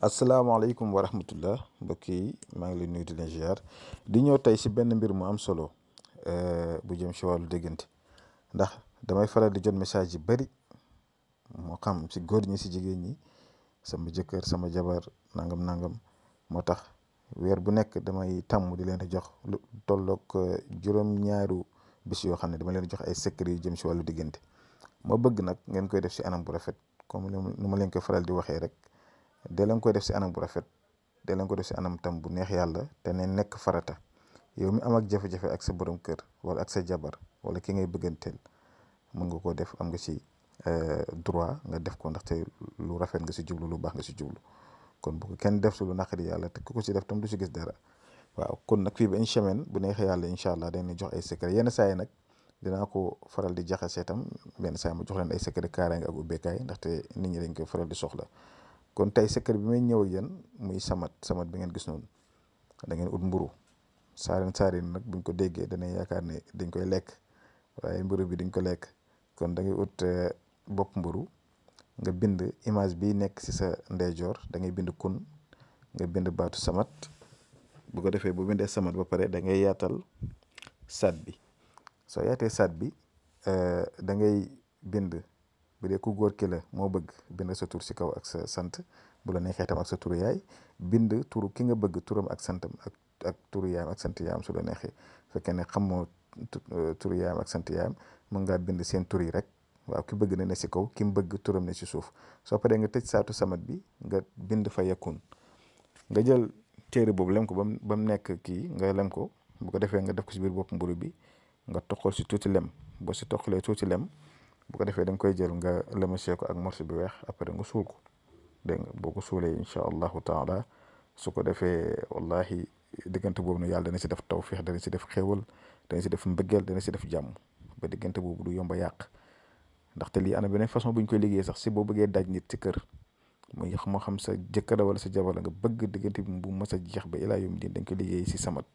asalaamaaleykum wa rahmatullah mbokk yi maa ngi leen nuyu di leen ziar di ñëw tey si benn mbir mu am solo bu jëm si wàllu déggante ndax damay faral di jot message yi bëri moo xam si góor ñi si jigéen ñi sama jëkkër sama jabar nangam moo tax weer bu nekk damay tàmm di leen di jox lu tolloog juróom-ñaaru bis yoo xam ne dama leen di jox ay secret yu jëm si wàllu diggante moo bëgg nag ngeen koy def si anam bu rafet comme nu ma leen koy faral di waxee rek. dee leen koy def si anam bu rafet dee leen ko def si anam tam bu neex yàlla te ne nekk farata yow mi am ak jafe-jafe ak sa borom kër wala ak sa jabar wala ki ngay bëgganteel mën nga koo def am nga si droit nga def ko ndaxte lu rafet nga si jublu lu baax nga si jublu kon bu ko kenn def si lu naqari yàlla te ku ko si def tam du si gis dara waaw kon nag fii ba une semaine bu neexee yàlla incha allah dañuy jox ay secret yenn saa yi nag dinaa ko faral di jaxasee tam benn saa yi ma jox leen ay secret kaaraange ak ubbeekaay ndaxte nit ñi dañ koy faral di soxla. kon tey secret bi may ñëw ak yéen muy samat bi ngeen gis noonu da ngeen ut mburu saareen nag buñ ko déggee danañ yaakaar ne dañ koy lekk waaye mburu bi dañ ko lekk kon da ngay ut bopp mburu nga bind image bi nekk ci sa ndeyjoor da ngay bind kun nga bind baatu samat bu ko defee bu bindee samat ba pare da ngay yaatal saat bi soo yaatee saat bi da ngay bind bu dee ku góor ki la moo bëgg bind sa tur si kaw ak sa sant bu la neexee tam ak sa turu yaay bind turu ki nga bëgg turam ak santam ak turu yaayam ak sant yaayam su la neexee fekkee ne xamoo turu yaayam ak sant yaayam mën ngaa bind seen tur yi rek waaw ki bëgg na ne si kaw ki mu bëgg turam ne si suuf soo paree nga tëj saatu samat bi nga bind fa yakun nga jël téere boobu lem ko ba mu nekk kii nga lem ko bu ko defee nga def ko si biir bopp mburu bi nga toqal si tuuti lem boo si toqalee tuuti lem bu ko defee da nga koy jël nga lëmasee ko ak morceau bi weex après nga suul ko dégg nga boo ko suulee incha allahu taala su ko defee wallahi diggante boobu nag yàlla dana si def tawfiix dana si def xéewal dana si def mbëggeel dana si def jàmm ba diggante boobu du yomba yàq ndaxte lii ana beneen façon bu ñu koy liggéey sax si boo bëggee daj nit ci kër muy moo xam sa jëkkër wala sa jabar la nga bëgg diggante bi bu mës a jeex ba ilaa yawmi diin dañ koy liggéey si samat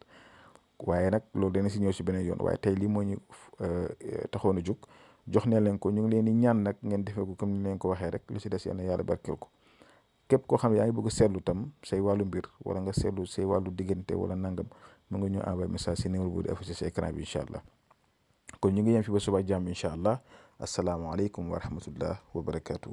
waaye nag loolu dana si ñëw si beneen yoon waaye tey lii moo ñu taxoon a jóg jox ne leen ko ñu ngi leen di ñaan nag ngeen defee ko comme ni leen ko waxee rek lu si des yal na yàlla barkeel ko képp koo xam ne yaa ngi bëgg a seetlu tam say wàllu mbir wala nga seetlu say wàllu diggante wala nangam mu nga ñu envoyé message si numéro bu di affiché si écran bi incha allah kon ñu ngi yem fi ba suba jàmm incha allah asalaamaaleykum wa rahmatullah wa barakaatu.